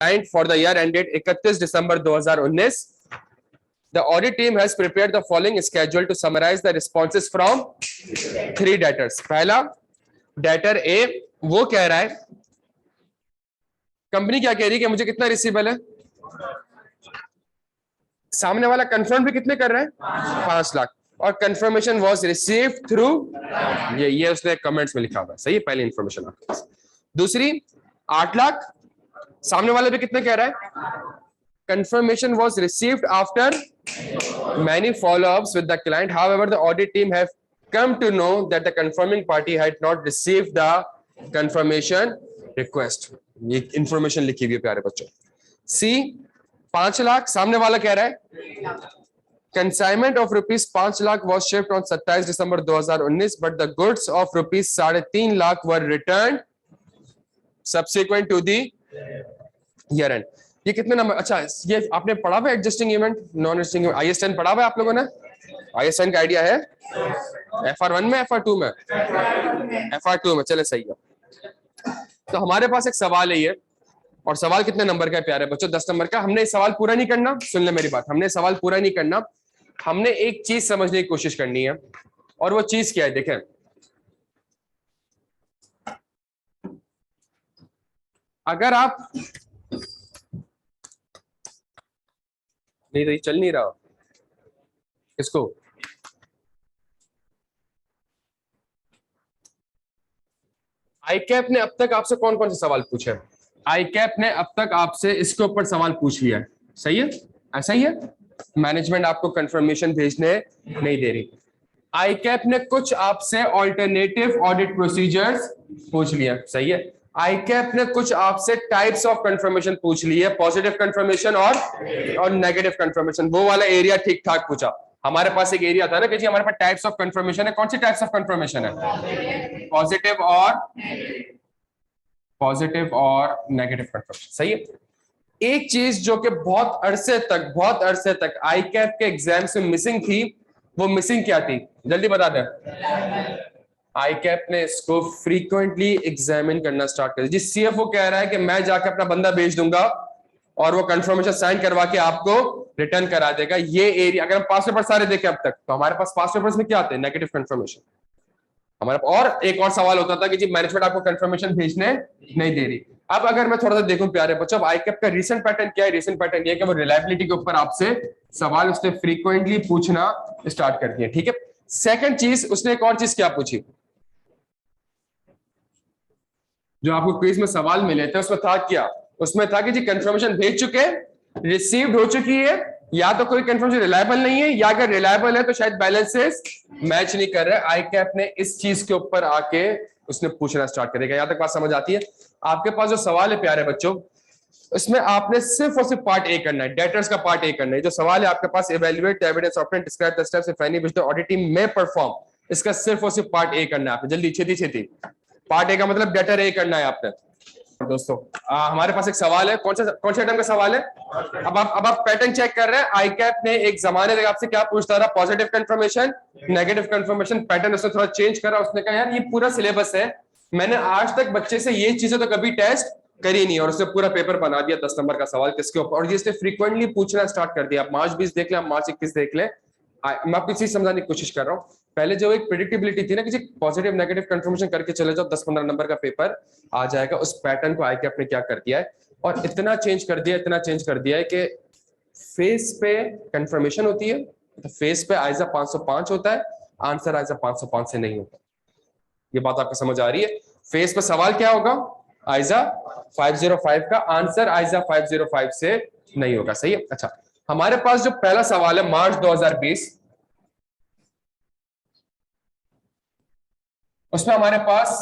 client for the year ended 31 December 2019. The audit team has prepared the following schedule to summarize the responses from 3 debtors. पहला debtor ए वो कह रहा है, company क्या कह रही है कि मुझे कितना रिसीवेबल है, सामने वाला कंफर्म भी कितने कर रहा है 5 लाख, और कंफर्मेशन वाज रिसीव्ड थ्रू ये उसने कमेंट्स में लिखा हुआ है, सही है, पहली इंफॉर्मेशन आपके पास। दूसरी 8 लाख, सामने वाले भी कितने कह रहा है, confirmation was received after many follow-ups with the client. However, the audit team have come to know that the confirming party had not received the confirmation request. ये information लिखी हुई है प्यारे बच्चों। C 5 लाख, सामने वाला कह रहा है consignment of rupees 5 lakh was shipped on 27 December 2019, but the goods of rupees 3.5 lakh were returned subsequent to the year end. ये कितने नंबर, अच्छा ये आपने पढ़ा हुआ adjusting event, non adjusting event, IS10 पढ़ा हुआ है आप लोगों ने? IS10 का आइडिया है? FR1 में, FR2 में? FR2 में, चले सही है। तो हमारे पास एक सवाल है ये, और सवाल कितने नंबर का है प्यारे बच्चों? 10 नंबर का। हमने सवाल पूरा नहीं करना, सुन ले मेरी बात, हमने सवाल पूरा नहीं करना, हमने एक चीज समझने की कोशिश करनी है, और वो चीज क्या है देखें। अगर आप नहीं तो ये चल नहीं रहा इसको, आईकैप ने अब तक आपसे कौन कौन से सवाल पूछे? आईकैप ने अब तक आपसे इसके ऊपर सवाल पूछ लिया है, सही है, ऐसा ही है। मैनेजमेंट आपको कंफर्मेशन भेजने नहीं दे रही। आईकैप ने कुछ आपसे ऑल्टरनेटिव ऑडिट प्रोसीजर्स पूछ लिया, सही है। आईकैप ने कुछ आपसे टाइप्स ऑफ कंफर्मेशन पूछ ली है, पॉजिटिव कंफर्मेशन और नेगेटिव कंफर्मेशन, वो वाला एरिया ठीक ठाक पूछा। हमारे पास एक एरिया था ना कि जी हमारे पास टाइप्स ऑफ कंफर्मेशन है, कौन सी टाइप्स ऑफ कंफर्मेशन है? पॉजिटिव और नेगेटिव कंफर्मेशन, सही है। एक चीज जो कि बहुत अरसे तक आईकैप के एग्जाम से मिसिंग थी, वो मिसिंग क्या थी जल्दी बता दें। आईकैप ने इसको फ्रीक्वेंटली एग्जामिन करना स्टार्ट कर दिया। जिस CFO कह रहा है कि मैं जाकर अपना बंदा भेज दूंगा और वो कंफर्मेशन साइन करवा के आपको रिटर्न करा देगा, ये एरिया अगर हम पास पेपर सारे देखें अब तक, तो हमारे पास पास पेपर्स में क्या आते हैं? नेगेटिव कंफर्मेशन हमारे। और एक और सवाल होता था कि जी मैनेजमेंट आपको कंफर्मेशन भेजने नहीं दे रही। अब अगर मैं थोड़ा सा देखूं प्यारे बच्चों, आईकैप का रीसेंट पैटर्न क्या है? रीसेंट पैटर्न ये है कि वो रिलायबिलिटी के ऊपर आपसे सवाल उसने फ्रीक्वेंटली पूछना स्टार्ट कर दिया, ठीक है। सेकंड चीज, उसने एक और चीज क्या पूछी, जो आपको क्विज में सवाल मिले थे उसमें था क्या? उसमें था कि जी कंफर्मेशन भेज चुके, रिसीव्ड हो चुकी है, या तो कोई कंफर्मेशन रिलायबल नहीं है, या अगर रिलायबल है तो शायद बैलेंसेस मैच नहीं कर रहे। आईकैप ने इस चीज के ऊपर आके उसने पूछना स्टार्ट करेगा। यहां तक बात समझ आती है? आपके पास जो सवाल है प्यारे बच्चों, इसमें आपने सिर्फ और सिर्फ पार्ट ए करना है, डेटर्स का पार्ट ए करना है। जो सवाल है आपके पास, evaluate evidence obtained, describe the steps if any which the audit team में परफॉर्म, इसका सिर्फ और सिर्फ पार्ट ए करना है आपने, जल्दी छेती। पार्ट ए का मतलब डेटर ए करना है आपने। दोस्तों हमारे पास एक सवाल है, कौन से आइटम का सवाल है? अब आप पैटर्न चेक कर रहे हैं। आईकैप ने एक जमाने तक आपसे क्या पूछता था? Positive confirmation, negative confirmation. Pattern उसने थोड़ा चेंज करा, उसने कहा यार ये पूरा सिलेबस है, मैंने आज तक बच्चे से ये चीजें तो कभी टेस्ट करी नहीं, और उसने पूरा पेपर बना दिया 10 नंबर का सवाल किसके ऊपर, और जिसने फ्रीक्वेंटली पूछना स्टार्ट कर दिया। आप मार्च 20 देख ले, आप मार्च 21 देख ले। मैं आपको चीज समझाने की कोशिश कर रहा हूँ। पहले जो एक प्रेडिक्टेबिलिटी थी ना कि पॉजिटिव नेगेटिव कंफर्मेशन करके चले जाओ, 10-15 नंबर का पेपर आ जाएगा, उस पैटर्न को आईकैप ने क्या कर दिया है, और इतना चेंज कर दिया है कि फेस पे कंफर्मेशन होती है, तो फेस पे आइजा 505 होता है, आंसर आइजा 505 से नहीं होता। ये बात आपको समझ आ रही है? फेस पे सवाल क्या होगा? आइजा 505 का, आंसर आइजा 505 से नहीं होगा, सही है। अच्छा, हमारे पास जो पहला सवाल है मार्च 2020, उसमें हमारे पास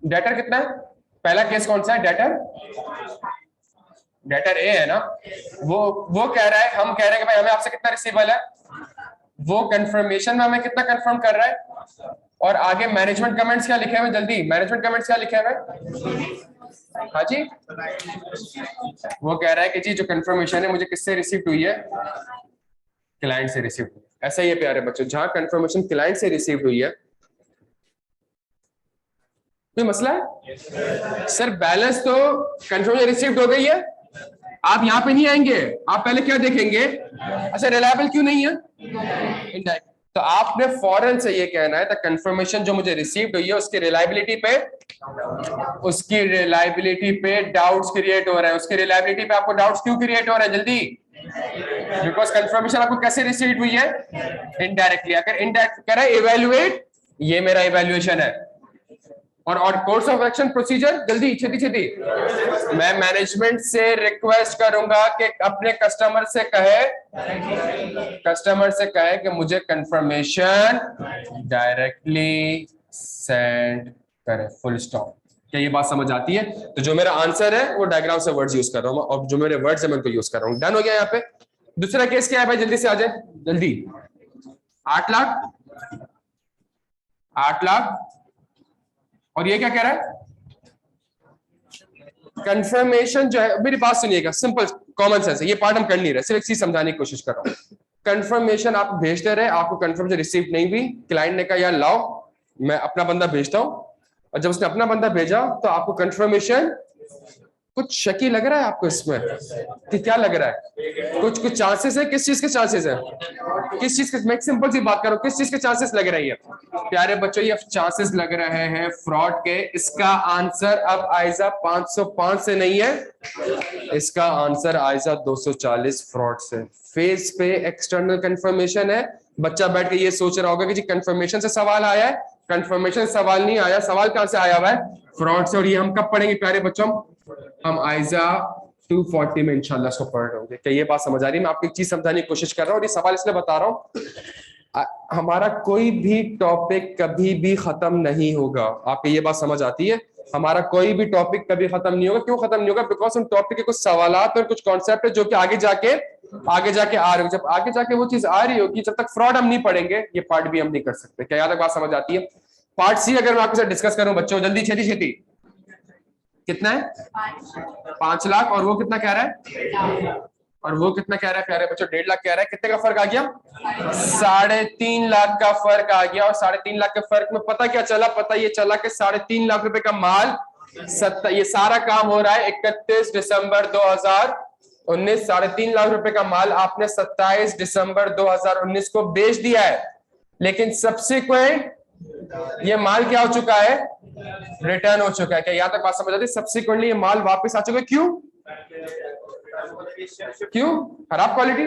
डेटर कितना है? पहला केस कौन सा है? डेटर ए है ना। वो कह रहा है, हम कह रहे हैं कि भाई हमें आपसे कितना रिसीवेबल है, वो कंफर्मेशन में हमें कितना कंफर्म कर रहा है, और आगे मैनेजमेंट कमेंट्स क्या लिखे हुए? जल्दी मैनेजमेंट कमेंट्स क्या लिखे हुए? हाँ जी, वो कह रहा है कि जी जो कंफर्मेशन है मुझे किससे रिसीव हुई है? क्लाइंट से रिसीव हुई। ऐसा ही है प्यारे बच्चों, जहां कंफर्मेशन क्लाइंट से रिसीव हुई है, कोई मसला है? सर बैलेंस तो कंफर्मेशन रिसीव्ड हो गई है, आप यहाँ पे नहीं आएंगे, आप पहले क्या देखेंगे, अच्छा रिलायबल क्यों नहीं है, इनडायरेक्ट। तो आपने फौरन से ये कहना है द कंफर्मेशन जो मुझे रिसीव्ड हुई है उसकी रिलायबिलिटी पे डाउट्स क्रिएट हो रहे हैं। उसकी रिलायबिलिटी पे आपको डाउट्स क्यों क्रिएट हो रहे हैं, जल्दी, बिकॉज कंफर्मेशन आपको कैसे रिसीव्ड हुई है, इनडायरेक्टली। अगर इनडायरेक्ट कह रहा है इवेल्युएट, ये मेरा इवेल्युएशन है, और कोर्स ऑफ एक्शन प्रोसीजर, जल्दी छेती छेती, मैं मैनेजमेंट से रिक्वेस्ट करूंगा कि अपने कस्टमर से कहे कि मुझे कंफर्मेशन डायरेक्टली सेंड करे, फुल स्टॉप। क्या ये बात समझ आती है? तो जो मेरा आंसर है वो डायग्राम से वर्ड्स यूज कर रहा हूं, और जो मेरे वर्ड्स है मैं उनको यूज कर रहा हूं। डन हो गया यहाँ पे। दूसरा केस क्या है भाई, जल्दी से आ जाए, जल्दी। 8 लाख, 8 लाख, और ये क्या कह रहा है, कंफर्मेशन जो है, मेरी बात सुनिएगा, सिंपल कॉमन सेंस है, ये पार्ट हम कर नहीं रहे, सिर्फ एक चीज समझाने की कोशिश कर रहा हूं। कंफर्मेशन आप भेजते रहे, आपको कंफर्मेशन रिसीव नहीं हुई, क्लाइंट ने कहा यार लाओ मैं अपना बंदा भेजता हूं, और जब उसने अपना बंदा भेजा तो आपको कंफर्मेशन, कुछ शकी लग रहा है आपको इसमें कि क्या लग रहा है, कुछ चांसेस है, किस चीज के चांसेस है, किस चीज के, मैं एक सिंपल सी बात करूं, किस चीज के चांसेस लग रही है प्यारे बच्चों, ये चांसेस लग रहे हैं फ्रॉड के। इसका आंसर अब आयजा 505 से नहीं है, इसका आंसर आयजा 240 फ्रॉड से। फेस पे एक्सटर्नल कंफर्मेशन है, बच्चा बैठ के ये सोच रहा होगा कि जी कंफर्मेशन से सवाल आया है, कंफर्मेशन सवाल नहीं आया, सवाल कहां से आया हुआ है, फ्रॉड से। और ये हम कब पढ़ेंगे प्यारे बच्चों, हम आयजा 240 में इंशाल्लाह इसको पढ़ रहे होंगे। क्या ये बात समझ आ रही है? मैं आपको एक चीज समझाने की कोशिश कर रहा हूँ, और ये सवाल इसलिए बता रहा हूँ, हमारा कोई भी टॉपिक कभी भी खत्म नहीं होगा। आपको ये बात समझ आती है? हमारा कोई भी टॉपिक कभी खत्म नहीं होगा। क्यों खत्म नहीं होगा? बिकॉज उन टॉपिक के कुछ सवालात और कुछ कॉन्सेप्ट है जो कि आगे जाके आ रहे हो। जब आगे जाके वो चीज आ रही होगी, जब तक फ्रॉड हम नहीं पढ़ेंगे, ये पार्ट भी हम नहीं कर सकते। क्या यहाँ तक बात समझ आती है? पार्ट सी अगर मैं आपके साथ डिस्कस करूं बच्चों, जल्दी छेती छेती, कितना है, 5 लाख, और वो कितना कह रहा है, और वो कितना कह रहा है प्यारे बच्चों, 1.5 लाख कह रहा है। कितने का फर्क आ गया, 3.5 लाख का फर्क आ गया। और 3.5 लाख के फर्क में पता क्या चला, पता ये चला कि 3.5 लाख रुपए का माल, ये सारा काम हो रहा है 31 दिसंबर 2019। 3.5 लाख रुपए का माल आपने 27 दिसंबर 2019 को बेच दिया है, लेकिन सब्सिक्वेंट ये माल क्या हो चुका है, रिटर्न हो चुका है। क्या यहां तक बात समझ आती है? सब्सिक्वेंटली ये माल वापस आ चुका है। क्यों? क्यों? खराब क्वालिटी,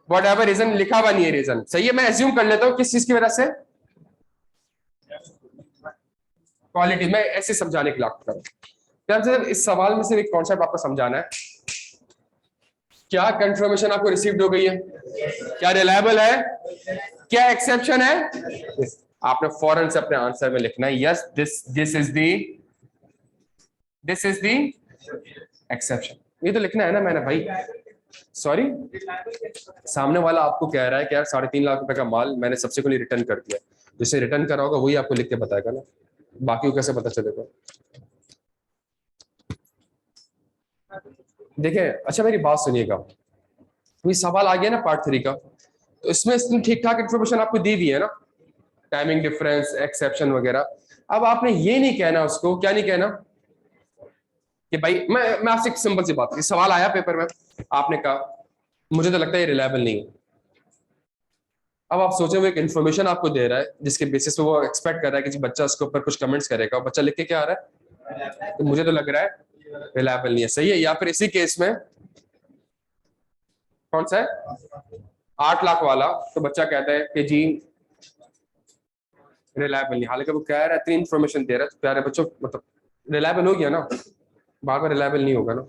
वट एवर रीजन, लिखा हुआ नहीं है रीजन, सही है, मैं एज्यूम कर लेता हूं किस चीज की वजह से, क्वालिटी। मैं ऐसे समझाने के लिए इस सवाल में सिर्फ एक कॉन्सेप्ट आपको समझाना है। क्या कंफर्मेशन आपको रिसीव्ड हो गई है? क्या रिलायबल है? क्या एक्सेप्शन है? आपने फौरन से अपने आंसर में लिखना है yes, this is the exception. ये तो लिखना है ना मैंने भाई, सॉरी, सामने वाला आपको कह रहा है कि यार 3.5 लाख रुपए का माल मैंने सब्सिक्वेंटली रिटर्न कर दिया, जिसे रिटर्न करा होगा वही आपको लिख के बताएगा ना, बाकी को कैसे पता चलेगा? देखिए, अच्छा मेरी बात सुनिएगा, ये सवाल आ गया ना पार्ट 3 का, तो इसमें ठीक ठाक इन्फॉर्मेशन आपको दी हुई है ना, टाइमिंग डिफरेंस, एक्सेप्शन वगैरह। अब आपने ये नहीं कहना उसको, क्या नहीं कहना कि भाई, मैं आपसे एक सिंपल सी बात, सवाल आया पेपर में, आपने कहा मुझे तो लगता है ये रिलायबल नहीं है। अब आप सोचे, वो एक इन्फॉर्मेशन आपको दे रहा है जिसके बेसिस पे वो एक्सपेक्ट कर रहा है कि जी बच्चा उसके ऊपर कुछ कमेंट्स करेगा, बच्चा लिख के क्या आ रहा है, तो मुझे तो लग रहा है रिलायबल नहीं है, सही है। या फिर इसी केस में कौन सा है, 8 लाख वाला, तो बच्चा कहता है कि जी रिलायबल नहीं, हालांकि वो कह रहा है, इतनी इन्फॉर्मेशन दे रहा है, तो प्यारे बच्चों मतलब रिलायबल हो गया ना, बार बार रिलायबल नहीं होगा ना,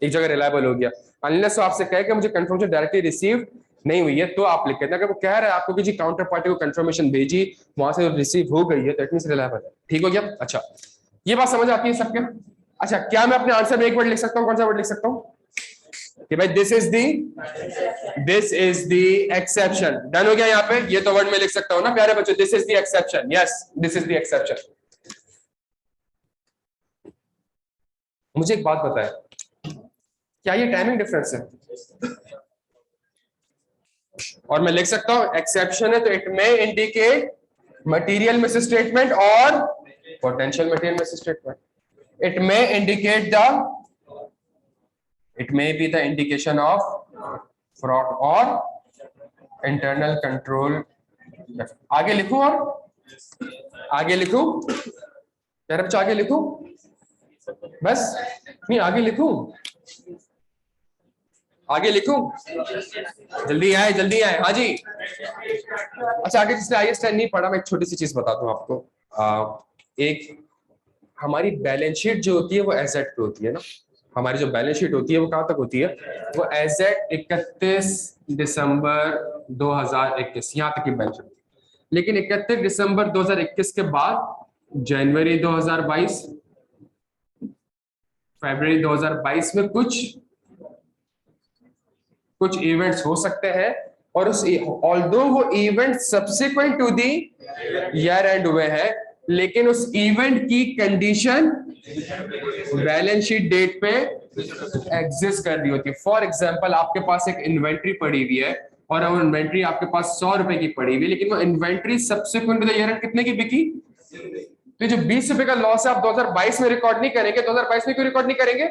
एक जगह रिलायबल हो गया। अनलेस वो आपसे कहे कि मुझे कंफर्मेशन डायरेक्टली रिसीव नहीं हुई है, तो आप लिख देते हैं। अगर वो कह रहा है आपको कि जी काउंटर पार्टी को कंफर्मेशन भेजी, वहां से रिसीव हो गई है, तो इट मींस रिलायबल है। ठीक हो गया? अच्छा, ये बात समझ आती है सबके? अच्छा, क्या मैं अपने आंसर में एक वर्ड लिख सकता हूँ? कौन सा वर्ड लिख सकता हूँ कि भाई this is the exception? Done हो गया यहाँ पे? ये तो वर्ड में लिख सकता हूँ ना प्यारे बच्चों, this is the exception. Yes, this is the exception. मुझे एक बात बताए, क्या ये टाइमिंग डिफरेंस है? और मैं लिख सकता हूं एक्सेप्शन है तो it may indicate material misstatement और potential material misstatement. It may indicate the it may be the indication of fraud और इंटरनल कंट्रोल। आगे लिखूं और आगे लिखूं यार, बच्चों आगे लिखूं बस, नहीं आगे लिखूं, आगे लिखूं, जल्दी आए जल्दी आए। हाँ जी, अच्छा आगे जिसने IAS 10 नहीं पढ़ा, मैं एक छोटी सी चीज बताता हूँ आपको। एक हमारी बैलेंस शीट जो होती है वो एसेट पे होती है ना, हमारी जो बैलेंस शीट होती है वो कहाँ तक होती है, वो एसेट 31 दिसंबर 2021 यहाँ तक की बैलेंस शीट। लेकिन 31 दिसंबर 2021 के बाद जनवरी 2022, फरवरी 2022 में कुछ इवेंट्स हो सकते हैं, और उस ऑल्दो वो event subsequent to the year end हुए हैं, लेकिन उस इवेंट की कंडीशन बैलेंस शीट डेट पे एग्जिस्ट कर रही होती है। फॉर एग्जांपल आपके पास एक इन्वेंट्री पड़ी हुई है और वो इन्वेंट्री आपके पास 100 रुपए की पड़ी हुई है, लेकिन वो inventory subsequent to the year end कितने की बिकी, तो जो 20 रुपए का लॉस है आप 2022 में रिकॉर्ड नहीं करेंगे। 2022 में क्यों रिकॉर्ड नहीं करेंगे,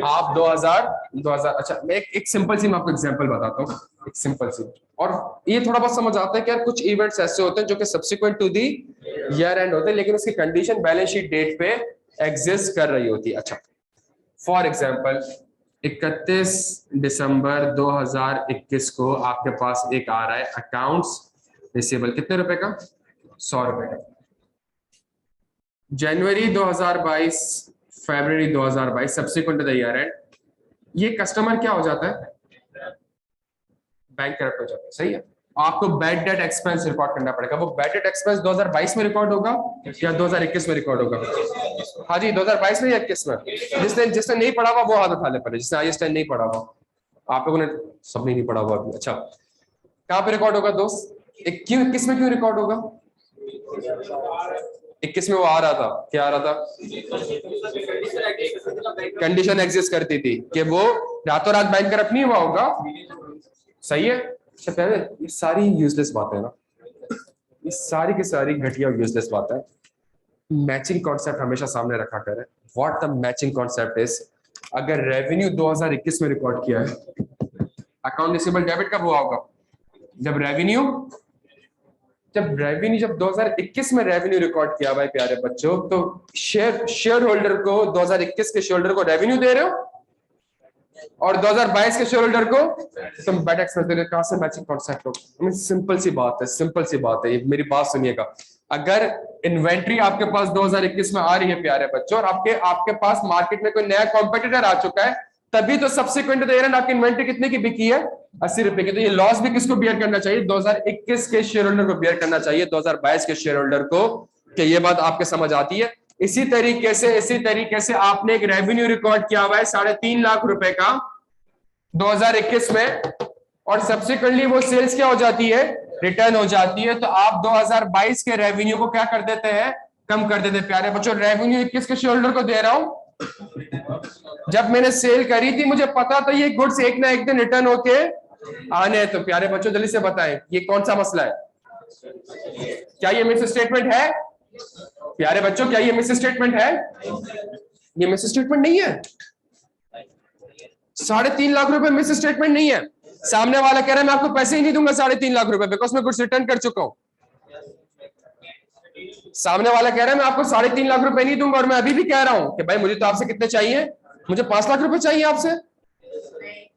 आप 2000 अच्छा मैं एक सिंपल सी मैं आपको एग्जांपल बताता हूँ, एक सिंपल सी, और ये थोड़ा बहुत समझ आता है कि यार कुछ इवेंट्स ऐसे होते हैं जो कि subsequent to the year end होते हैं, लेकिन उसकी कंडीशन बैलेंस शीट डेट पे एग्जिस्ट कर रही होती है। अच्छा फॉर एग्जांपल 31 दिसंबर 2021 को आपके पास एक आ रहा है अकाउंट्स रिसीवेबल, कितने रुपए का, 100 रुपए का। जनवरी 2022, फरवरी 2022 subsequent to the year end, ये कस्टमर क्या हो जाता है, बैंक करप्ट हो जाता है, सही है। आपको बैड डेट एक्सपेंस रिकॉर्ड करना पड़ेगा। वो बैड डेट एक्सपेंस 2022 में रिकॉर्ड होगा या 2021 में रिकॉर्ड होगा, हाँ जी 2022 में या 21 में। जिसने नहीं पढ़ा हुआ वो हाथ उठा ले पहले, जिसने IAS 10 नहीं पढ़ा हुआ, आप लोगों ने सबने नहीं पढ़ा हुआ अभी। अच्छा कहाँ पे रिकॉर्ड होगा दोस्त, क्यों 21 में क्यों रिकॉर्ड होगा, 21 में वो आ रहा था, क्या आ रहा था, कंडीशन एग्जिस्ट करती थी कि वो रातों रात बैंक करप्ट नहीं हुआ होगा, सही है। अच्छा पहले ये सारी यूजलेस बातें ना, ये सारी की सारी घटिया यूजलेस बातें। मैचिंग कॉन्सेप्ट हमेशा सामने रखा करें। What the matching concept is, अगर रेवेन्यू 2021 में रिकॉर्ड किया है, अकाउंट रिसीवेबल डेबिट कब हुआ होगा, जब रेवेन्यू जब 2021 में रेवेन्यू रिकॉर्ड किया भाई प्यारे बच्चों, तो शेयर होल्डर को 2021 के शेयर होल्डर को रेवेन्यू दे रहे हो और 2022 के शेयर होल्डर को तुम बैड एक्सपेंस दे रहे हो, कहां से मैचिंग कॉन्सेप्ट हो। सिंपल सी बात है, सिंपल सी बात है, मेरी बात सुनिएगा। अगर इन्वेंट्री आपके पास 2021 में आ रही है प्यारे बच्चों, और आपके पास मार्केट में कोई नया कॉम्पिटिटर आ चुका है, तभी तो subsequent to the year end आपकी इन्वेंट्री कितने की बिकी है, 80 रुपए की। तो ये लॉस भी किसको बियर करना चाहिए, 2021 के शेयर होल्डर को बियर करना चाहिए, 2022 के शेयर होल्डर को। क्या ये बात आपके समझ आती है। इसी तरीके से आपने एक रेवेन्यू रिकॉर्ड किया हुआ है 3.5 लाख रुपए का 2021 में, और सब्सिक्वेंटली वो सेल्स क्या हो जाती है, रिटर्न हो जाती है, तो आप 2022 के रेवेन्यू को क्या कर देते हैं, कम कर देते हैं। प्यारे बच्चों रेवेन्यू 21 के शेयर होल्डर को दे रहा हूं, जब मैंने सेल करी थी मुझे पता था ये गुड्स एक ना एक दिन रिटर्न होके आने हैं। तो प्यारे बच्चों जल्दी से बताएं ये कौन सा मसला है, क्या ये मिस स्टेटमेंट है, प्यारे बच्चों क्या ये मिस स्टेटमेंट है, ये मिस स्टेटमेंट नहीं है। 3.5 लाख रुपए मिस स्टेटमेंट नहीं है। सामने वाला कह रहा है मैं आपको पैसे ही नहीं दूंगा 3.5 लाख रुपए, बिकॉज मैं गुड्स रिटर्न कर चुका हूं। सामने वाला कह रहा है मैं आपको 3.5 लाख रुपए नहीं दूंगा, और मैं अभी भी कह रहा हूं कि भाई मुझे तो आपसे कितने चाहिए, मुझे 5 लाख रुपए चाहिए आपसे,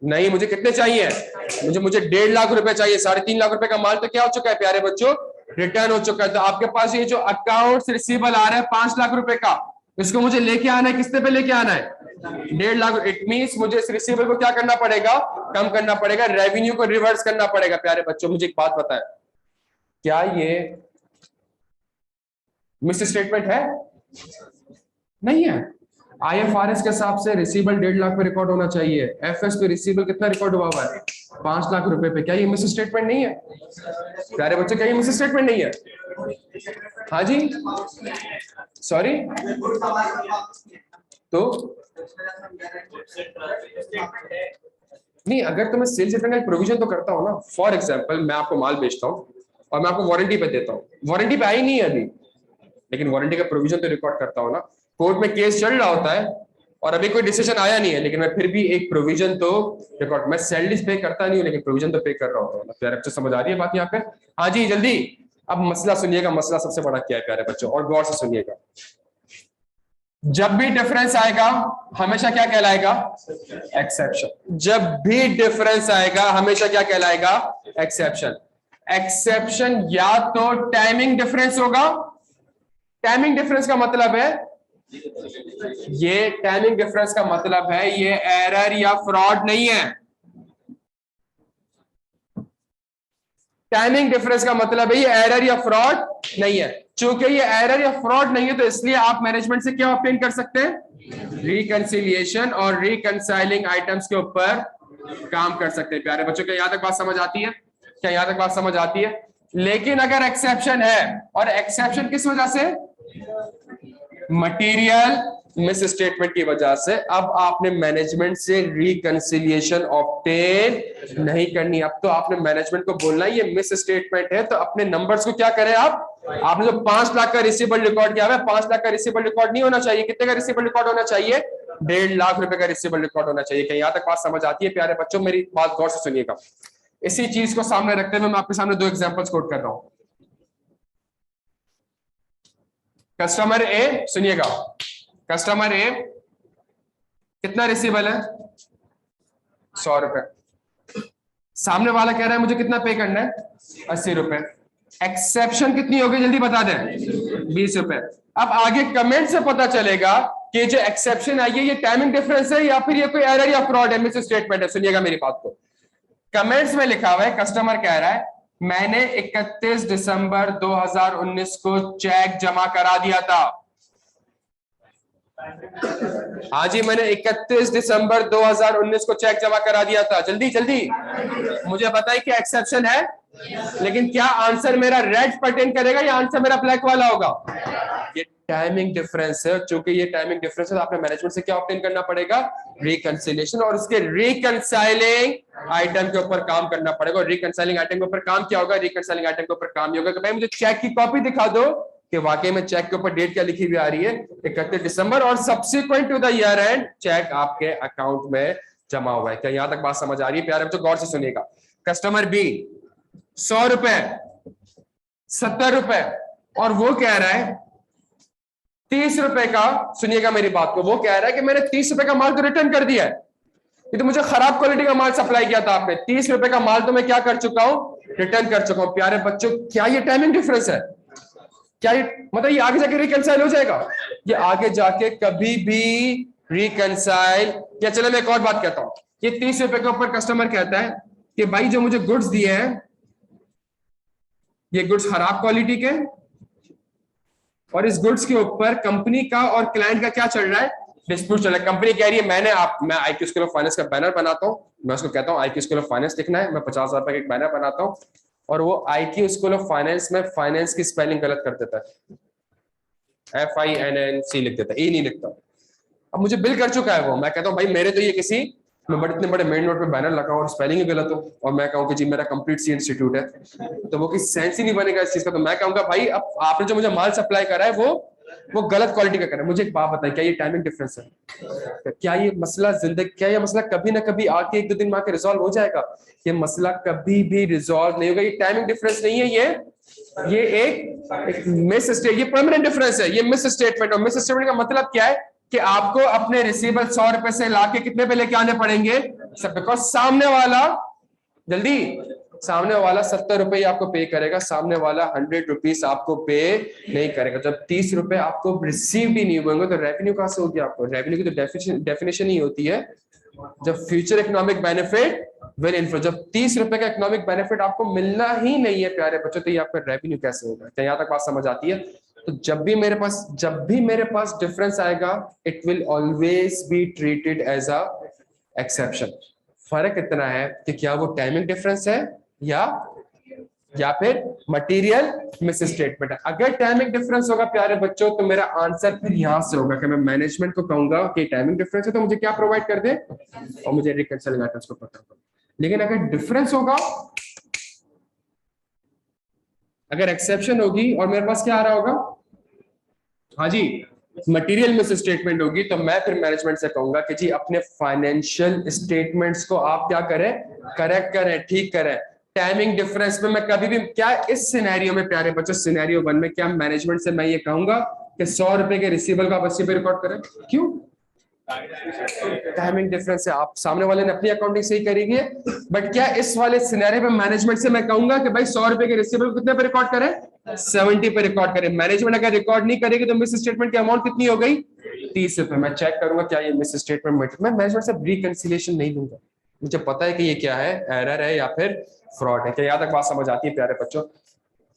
नहीं मुझे कितने चाहिए, मुझे 1.5 लाख रुपए चाहिए। 3.5 लाख रुपए का माल तो क्या हो चुका है प्यारे बच्चों, रिटर्न हो चुका है। तो आपके पास ये जो अकाउंट्स रिसीवेबल आ रहा है 5 लाख रुपए का, इसको मुझे लेके आना है, किसने पे लेके आना है, 1.5 लाख। इट मींस मुझे इस रिसीवेबल को क्या करना पड़ेगा, कम करना पड़ेगा, रेवेन्यू को रिवर्स करना पड़ेगा। प्यारे बच्चों मुझे एक बात बताएं, क्या ये मिस स्टेटमेंट है, नहीं है। IFRS के हिसाब से रिसीवेबल 1.5 लाख पे रिकॉर्ड होना चाहिए, FS पे रिसीवेबल कितना रिकॉर्ड हुआ हुआ है, 5 लाख रुपए पे। क्या ये मिस स्टेटमेंट नहीं है प्यारे बच्चों, क्या ये मिस स्टेटमेंट नहीं है, हाँ जी सॉरी। तो नहीं, अगर तो मैं सेल्स रिटर्न का प्रोविजन तो करता हूँ ना। फॉर एग्जांपल मैं आपको माल बेचता हूँ और मैं आपको वारंटी पे देता हूँ, वारंटी पे आई नहीं है अभी, लेकिन वारंटी का प्रोविजन तो रिकॉर्ड करता हूँ ना। कोर्ट में केस चल रहा होता है, और अभी कोई डिसीजन आया नहीं है, लेकिन मैं फिर भी एक प्रोविजन तो रिकॉर्ड, मैं सैलरीज पे करता नहीं हूँ लेकिन प्रोविजन तो पे कर रहा हूँ। प्यारे बच्चों समझ आ रही है बात यहाँ पे? हाँ जी जल्दी। अब मसला सुनिएगा, मसला सबसे बड़ा क्या है प्यारे बच्चों, और गौर से सुनिएगा। जब भी डिफरेंस आएगा हमेशा क्या कहलाएगा? एक्सेप्शन। जब भी डिफरेंस आएगा हमेशा क्या कहलाएगा? एक्सेप्शन। एक्सेप्शन या तो टाइमिंग डिफरेंस होगा, टाइमिंग डिफरेंस का मतलब है, ये टाइमिंग डिफरेंस का मतलब है ये एरर या फ्रॉड नहीं है। टाइमिंग डिफरेंस का मतलब है ये एरर या फ्रॉड नहीं है। चूंकि ये एरर या फ्रॉड नहीं है तो इसलिए आप मैनेजमेंट से क्या ऑब्टेन कर सकते हैं? रिकंसिलिएशन और रिकंसाइलिंग आइटम्स के ऊपर काम कर सकते हैं। प्यारे बच्चों क्या यहां तक बात समझ आती है? क्या यहां तक बात समझ आती है? लेकिन अगर एक्सेप्शन है, और एक्सेप्शन किस वजह से? मटेरियल मिस स्टेटमेंट की वजह से, अब आपने मैनेजमेंट से रिकंसिलिएशन ऑब्टेन नहीं करनी। अब तो आपने मैनेजमेंट को बोलना है ये मिस स्टेटमेंट है, तो अपने नंबर्स को क्या करें आप? आपने जो 5 लाख का रिसीवेबल रिकॉर्ड किया है, 5 लाख का रिसीवेबल रिकॉर्ड नहीं होना चाहिए। कितने का रिसीवेबल रिकॉर्ड होना चाहिए? 1.5 लाख रुपए का रिसीवेबल रिकॉर्ड होना चाहिए। क्या यहां तक बात समझ आती है प्यारे बच्चों? मेरी बात गौर से सुनिएगा। इसी चीज को सामने रखते हुए मैं आपके सामने 2 एग्जांपल्स कोट कर रहा हूं। कस्टमर ए, सुनिएगा, कस्टमर ए कितना रिसीवेबल है? 100 रुपए। सामने वाला कह रहा है मुझे कितना पे करना है? 80 रुपए। एक्सेप्शन कितनी होगी जल्दी बता दें? 20 रुपए। अब आगे कमेंट से पता चलेगा कि जो एक्सेप्शन आई है ये टाइमिंग डिफरेंस है या फिर ये कोई एरर या फ्रॉड है, मिस स्टेटमेंट है। सुनिएगा मेरी बात को, कमेंट्स में लिखा हुआ है, कस्टमर कह रहा है मैंने 31 दिसंबर 2019 को चेक जमा करा दिया था। हाँ जी, मैंने 31 दिसंबर 2019 को चेक जमा करा दिया था। जल्दी जल्दी मुझे बताइए कि एक्सेप्शन है, लेकिन क्या आंसर मेरा रेड पर्टेन करेगा या आंसर मेरा ब्लैक वाला होगा? ये टाइमिंग डिफरेंस है। चूंकि ये टाइमिंग डिफरेंस है तो आपने मैनेजमेंट से क्या ऑब्टेन करना पड़ेगा? रिकंसिलिएशन, और उसके रिकंसाइलिंग आइटम के ऊपर काम करना पड़ेगा। रिकंसाइलिंग आइटम के ऊपर काम क्या होगा? रिकंसाइलिंग आइटम के ऊपर काम ये होगा कि भाई मुझे चेक की कॉपी दिखा दो कि वाकई में चेक के ऊपर डेट क्या लिखी हुई आ रही है, 31 दिसंबर, और subsequent to the year end cheque आपके अकाउंट में जमा हुआ है। क्या यहां तक बात समझ आ रही है प्यारे बच्चों? गौर से सुनिएगा। कस्टमर बी 100 रुपए, 70 रुपए, और वो कह रहा है 30 रुपए का, सुनिएगा मेरी बात को, वो कह रहा है कि मैंने 30 रुपए का माल तो रिटर्न कर दिया है, ये तो मुझे खराब क्वालिटी का माल सप्लाई किया था आपने, 30 रुपए का माल तो मैं क्या कर चुका हूं? रिटर्न कर चुका हूं। प्यारे बच्चों क्या ये टाइमिंग डिफरेंस है? क्या ये मतलब ये आगे जाके रिकंसाइल हो जाएगा? ये आगे जाके कभी भी रिकंसाइल, या चलो मैं एक और बात कहता हूं, ये 30 रुपए के ऊपर कस्टमर कहता है कि भाई जो मुझे गुड्स दिए हैं ये गुड्स खराब क्वालिटी के, और इस गुड्स के ऊपर कंपनी का और क्लाइंट का क्या चल रहा है? डिस्प्यूट चल रहा है। कंपनी कह रही है मैं IQ स्कूल ऑफ फाइनेंस का बैनर बनाता हूं, मैं उसको कहता हूं IQ स्कूल ऑफ फाइनेंस लिखना है, मैं 50,000 रुपए का एक बैनर बनाता हूं, और वो IQ स्कूल ऑफ फाइनेंस में फाइनेंस की स्पेलिंग गलत कर देता है, FINNC लिख देता है, E नहीं लिखता। अब मुझे बिल कर चुका है वो, मैं कहता हूँ भाई मेरे तो ये किसी, मैं बड़े इतने बड़े मेन रोड पे बैनर लगा और स्पेलिंग ही गलत हो, और मैं कहूँ कि जी मेरा कंप्लीट सी इंस्टीट्यूट है, तो वो किसी सेंस ही नहीं बनेगा इस चीज का। तो मैं कहूंगा भाई अब आपने जो मुझे माल सप्लाई करा है वो गलत क्वालिटी का करा है। मुझे एक बात बताइए, क्या ये टाइमिंग डिफरेंस है? क्या ये मसला जिंदगी, क्या ये मसला कभी ना कभी आके 1-2 दिन में आके रिजॉल्व हो जाएगा? ये मसला कभी भी रिजॉल्व नहीं होगा। ये टाइमिंग डिफरेंस नहीं है, ये एक मिस स्टेट, ये परमानेंट डिफरेंस है, ये मिस स्टेटमेंट। और मिस स्टेटमेंट का मतलब क्या है कि आपको अपने रिसीवेबल 100 रुपए से लाके कितने पे लेके आने पड़ेंगे? सब, बिकॉज सामने वाला, जल्दी, सामने वाला 70 रुपए आपको पे करेगा, सामने वाला 100 रुपीज आपको पे नहीं करेगा। जब 30 रुपए आपको रिसीव ही नहीं होंगे तो रेवेन्यू कहां से होगी आपको? रेवेन्यू की तो डेफिनेशन ही होती है जब future economic benefit will inflow. जब 30 रुपए का इकोनॉमिक बेनिफिट आपको मिलना ही नहीं है प्यारे बच्चों, तो ये आपका रेवेन्यू कैसे होगा? क्या यहां तक बात समझ आती है? तो जब भी मेरे पास डिफरेंस आएगा, it will always be treated as a exception. फर्क इतना है कि क्या वो टाइमिंग डिफरेंस है या फिर मटेरियल मिस स्टेटमेंट है। अगर टाइमिंग डिफरेंस होगा प्यारे बच्चों तो मेरा आंसर फिर यहां से होगा कि मैं मैनेजमेंट को कहूंगा कि टाइमिंग डिफरेंस है तो मुझे क्या प्रोवाइड कर दे, और मुझे रिकंसिलिंग आइटम्स को पता होगा। लेकिन अगर डिफरेंस होगा, अगर एक्सेप्शन होगी और मेरे पास क्या आ रहा होगा, हाँ जी मटेरियल मिस स्टेटमेंट होगी तो मैं फिर मैनेजमेंट से कहूंगा कि जी अपने फाइनेंशियल स्टेटमेंट्स को आप क्या करें, करेक्ट करें, ठीक करें। टाइमिंग डिफरेंस में मैं कभी भी क्या इस सिनेरियो में प्यारे बच्चों, सिनेरियो 1 में क्या मैनेजमेंट से मैं ये कहूंगा कि 100 रुपए के रिसीवेबल का आप 80 पे रिकॉर्ड करें? क्यों? टाइमिंग डिफरेंस है, आप सामने वाले ने अपनी अकाउंटिंग सही करेगी, बट क्या इस वाले सिनेरियो में मैनेजमेंट से मैं कहूंगा कि भाई 100 रुपए के रिसीवेबल कितने पे रिकॉर्ड करें? 70 पे रिकॉर्ड करें। मैनेजमेंट अगर रिकॉर्ड नहीं करेगी तो मिस स्टेटमेंट की अमाउंट कितनी हो गई? 30 रुपए। मैं चेक करूंगा क्या ये मिस स्टेटमेंट, मैं मैनेजमेंट से रिकंसिलिएशन नहीं दूंगा, मुझे पता है कि ये क्या है, एरर है या फिर फ्रॉड है। क्या यहाँ तक बात समझ आती है प्यारे बच्चों?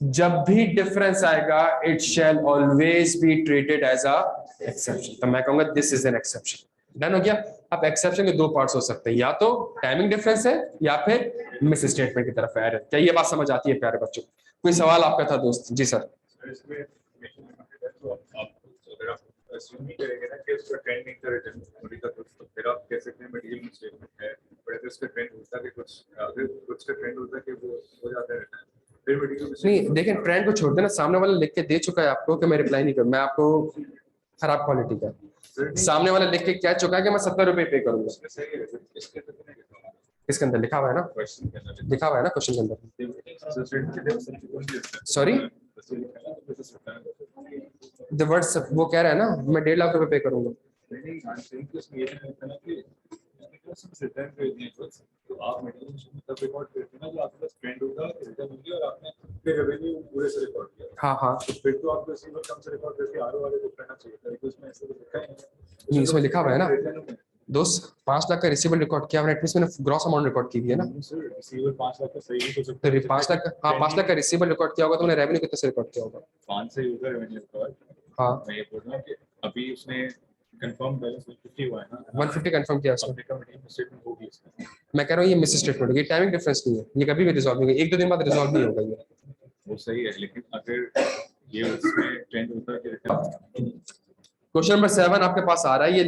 जब भी डिफरेंस आएगा it shall always be treated as a exception, तो मैं कहूंगा this is an exception. Done हो गया? अब एक्सेप्शन के दो पार्ट्स हो सकते हैं, या तो टाइमिंग डिफरेंस है या फिर मिस स्टेटमेंट की तरफ एरर। क्या ये बात समझ आती है प्यारे बच्चों? कोई सवाल आपका था दोस्त? जी सर। assume नहीं करेंगे ना कि उसका ट्रेंड नहीं करे जनवरी का कुछ, तो फिर आप कह सकते हैं मटेरियल मिसस्टेटमेंट है, बट अगर उसका ट्रेंड होता है कि कुछ, अगर कुछ का ट्रेंड होता है कि वो हो जाता है फिर मटेरियल नहीं देखें, ट्रेंड को छोड़ देना, सामने वाला लिख के दे चुका है आपको कि मैं रिप्लाई नहीं करूँ, मैं आपको खराब क्वालिटी का, सामने वाला लिख के कह चुका है कि मैं 70 रुपए पे करूंगा। इसके अंदर लिखा हुआ है ना, लिखा हुआ है ना क्वेश्चन के अंदर। सॉरी, द वर्ड्स वो कह रहा है ना मैं 1.5 लाख रुपए पे करूंगा। तो आप मटेरियल तब रिकॉर्ड करते हैं ना जो आपके पास ट्रेंड होगा, रिटर्न होगी और आपने फिर रेवेन्यू पूरे से रिकॉर्ड किया। हाँ हाँ, तो फिर तो आपको रिसीवर कम से रिकॉर्ड करके आर वाले को करना चाहिए था, लेकिन उसमें ऐसा लिखा ही नहीं, इसमें लिखा हुआ है ना दोस्त 5 लाख का रिसीवेबल रिकॉर्ड किया मैंने, एटलीस्ट मैंने ग्रॉस अमाउंट रिकॉर्ड की है ना। रिसीवर 5 लाख का सही भी हो सकता तो 5 लाख, हाँ 5 लाख का रिसीवेबल रिकॉर्ड किया होगा तो मैंने रेवेन्यू कितने से रिकॉर्ड किया होगा? 5 से होगा रेवेन्यू रिकॉर्ड। हाँ मैं ये बोल रहा हूं कि अभी उसने कंफर्म बैलेंस 150 हुआ है ना, 150 कंफर्म किया उसने। अपने कमिटी में स्टेटमेंट होगी इसमें। मैं कह रहा हूँ ये मिस स्टेटमेंट होगी, टाइमिंग डिफरेंस नहीं है, ये कभी भी रिजॉल्व नहीं होगा, 1-2 दिन बाद रिजॉल्व नहीं होगा ये। वो सही है, लेकिन अगर ये उसमें ट्रेंड होता है कि क्वेश्चन नंबर 7 आपके पास आ रहा है, ये